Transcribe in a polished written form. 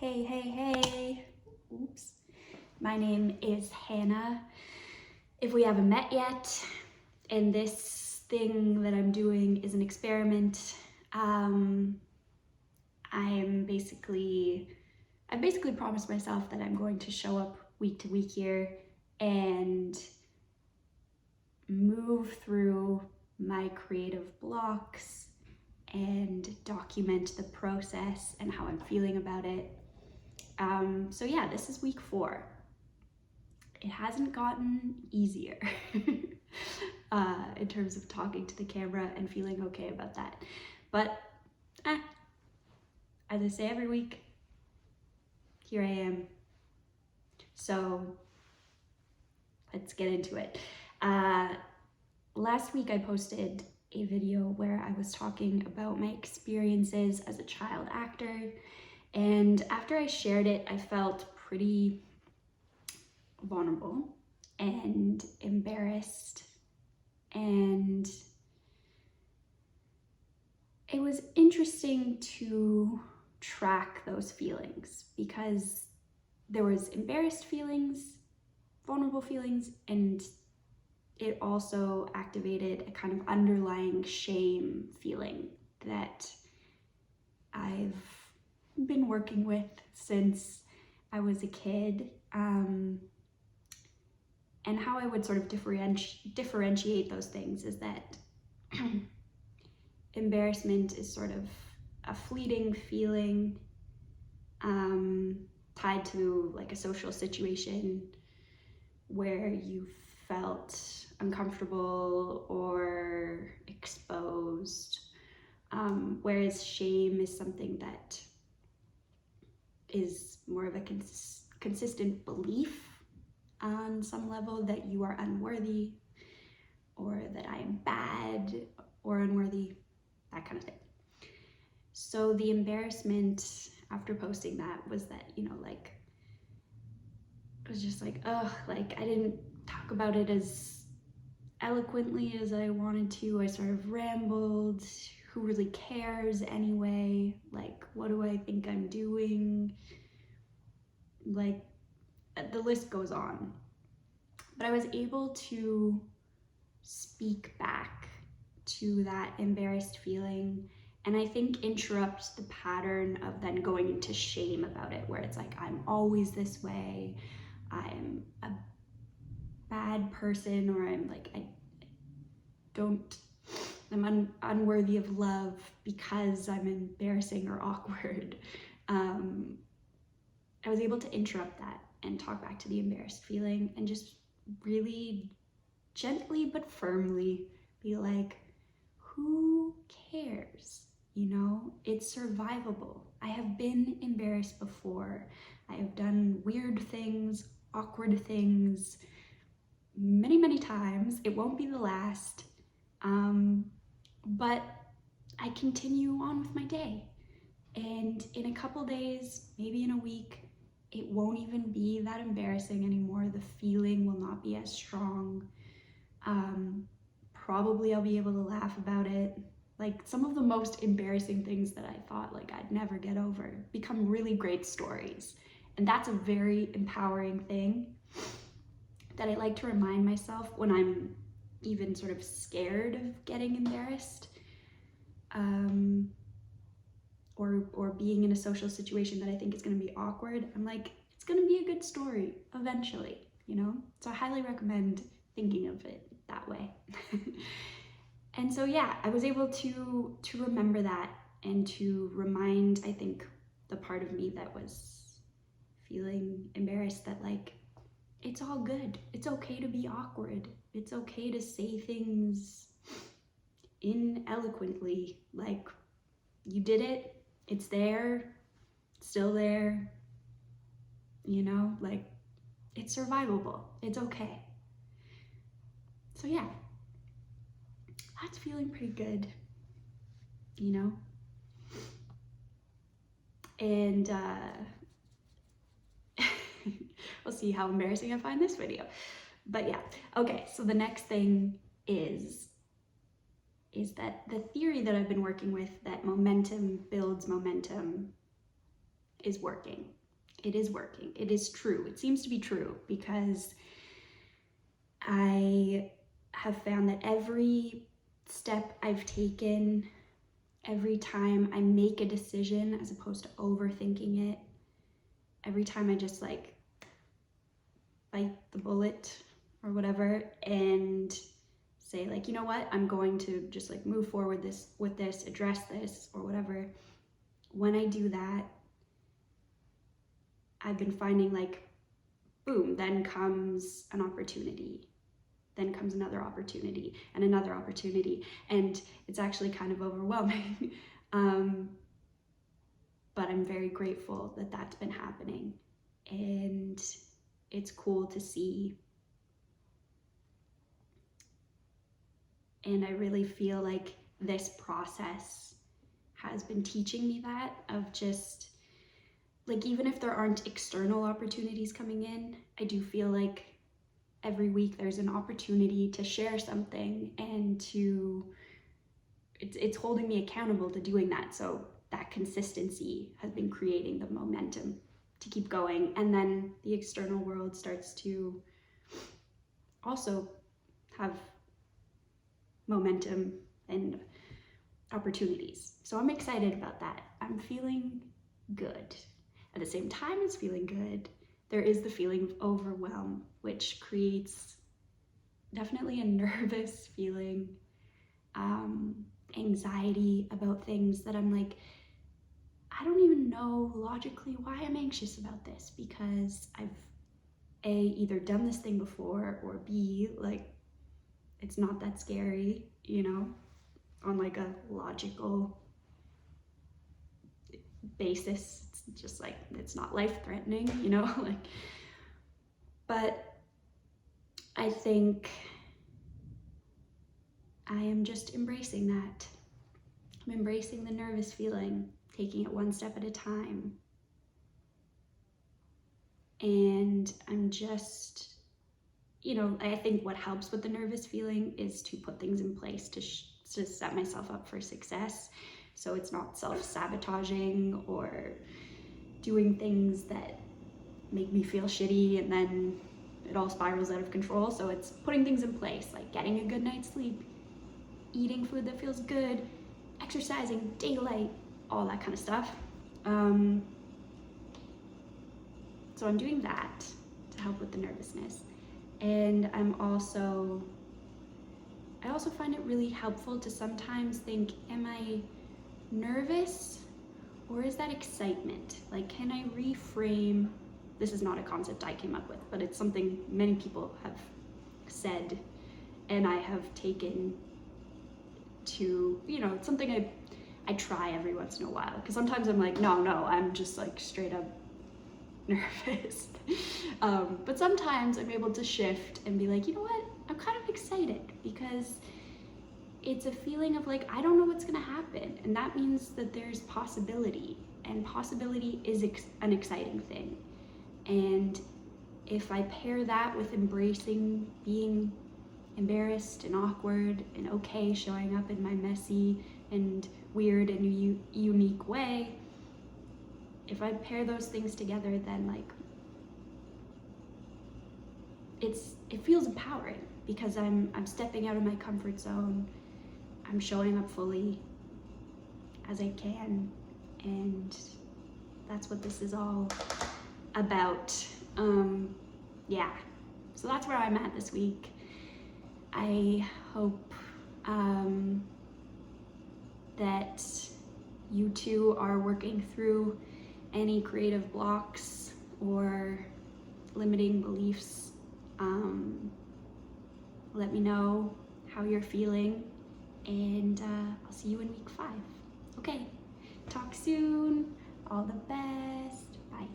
Hey. Oops. My name is Hannah. If we haven't met yet, and this thing that I'm doing is an experiment, I've basically promised myself that I'm going to show up week to week here and move through my creative blocks and document the process and how I'm feeling about it. So yeah, this is week 4. It hasn't gotten easier in terms of talking to the camera and feeling okay about that. But as I say every week, here I am. So let's get into it. Last week I posted a video where I was talking about my experiences as a child actor. And after I shared it, I felt pretty vulnerable and embarrassed. And it was interesting to track those feelings because there was embarrassed feelings, vulnerable feelings, and it also activated a kind of underlying shame feeling that I've been working with since I was a kid, and how I would sort of differentiate those things is that embarrassment is sort of a fleeting feeling tied to like a social situation where you felt uncomfortable or exposed, whereas shame is something that is more of a consistent belief on some level that you are unworthy or that I am bad or unworthy, that kind of thing. So the embarrassment after posting that was that, it was just like, I didn't talk about it as eloquently as I wanted to. I sort of rambled. Who really cares anyway? Like, what do I think I'm doing? Like, the list goes on. But I was able to speak back to that embarrassed feeling and I think interrupt the pattern of then going into shame about it, where it's like, I'm always this way, I'm a bad person, or I'm unworthy of love because I'm embarrassing or awkward. I was able to interrupt that and talk back to the embarrassed feeling and just really gently but firmly be like, who cares? It's survivable. I have been embarrassed before. I have done weird things, awkward things, many times. It won't be the last. But I continue on with my day. And in a couple days, maybe in a week, it won't even be that embarrassing anymore. The feeling will not be as strong. Probably I'll be able to laugh about it. Like, some of the most embarrassing things that I thought I'd never get over become really great stories. And that's a very empowering thing that I like to remind myself when I'm even sort of scared of getting embarrassed, or being in a social situation that I think is going to be awkward. I'm like, it's going to be a good story eventually, So I highly recommend thinking of it that way. And so yeah, I was able to remember that and to remind, I think, the part of me that was feeling embarrassed that it's all good. It's okay to be awkward. It's okay to say things ineloquently. Like, you did it. It's there. It's still there. It's survivable. It's okay. So yeah, that's feeling pretty good, And we'll see how embarrassing I find this video. But yeah, okay, so the next thing is that the theory that I've been working with, that momentum builds momentum, is working. It is working. It is true. It seems to be true because I have found that every step I've taken, every time I make a decision as opposed to overthinking it, every time I just like bite the bullet or whatever and say like, you know what, I'm going to just like move forward with this, address this or whatever. When I do that, I've been finding like, boom, then comes an opportunity. Then comes another opportunity and another opportunity. And it's actually kind of overwhelming. But I'm very grateful that that's been happening. And it's cool to see. And I really feel like this process has been teaching me that, of just like, even if there aren't external opportunities coming in, I do feel like every week there's an opportunity to share something and it's holding me accountable to doing that. So that consistency has been creating the momentum to keep going. And then the external world starts to also have momentum and opportunities. So I'm excited about that. I'm feeling good. At the same time as feeling good, there is the feeling of overwhelm, which creates definitely a nervous feeling, anxiety about things that I'm like, I don't even know logically why I'm anxious about this, because I've A, either done this thing before, or B, like, it's not that scary, you know, on like a logical basis. It's just like, it's not life-threatening, you know, like, but I think I am just embracing that. I'm embracing the nervous feeling, taking it one step at a time. And I'm just, you know, I think what helps with the nervous feeling is to put things in place to set myself up for success. So it's not self-sabotaging or doing things that make me feel shitty and then it all spirals out of control. So it's putting things in place, like getting a good night's sleep, eating food that feels good, exercising, daylight, all that kind of stuff. So I'm doing that to help with the nervousness. And I also find it really helpful to sometimes think, am I nervous or is that excitement? Like, can I reframe? This is not a concept I came up with, but it's something many people have said and I have taken to, you know, it's something I try every once in a while, because sometimes I'm like, no, I'm just like straight up nervous. But sometimes I'm able to shift and be like, you know what, I'm kind of excited, because it's a feeling of like, I don't know what's gonna happen, and that means that there's possibility, and possibility is an exciting thing. And if I pair that with embracing being embarrassed and awkward and okay showing up in my messy and weird and unique way, if I pair those things together, then like it feels empowering, because I'm stepping out of my comfort zone. I'm showing up fully as I can, and that's what this is all about. Yeah, so that's where I'm at this week. I hope that you too are working through any creative blocks or limiting beliefs. Let me know how you're feeling, and I'll see you in week 5. Okay, talk soon. All the best. Bye.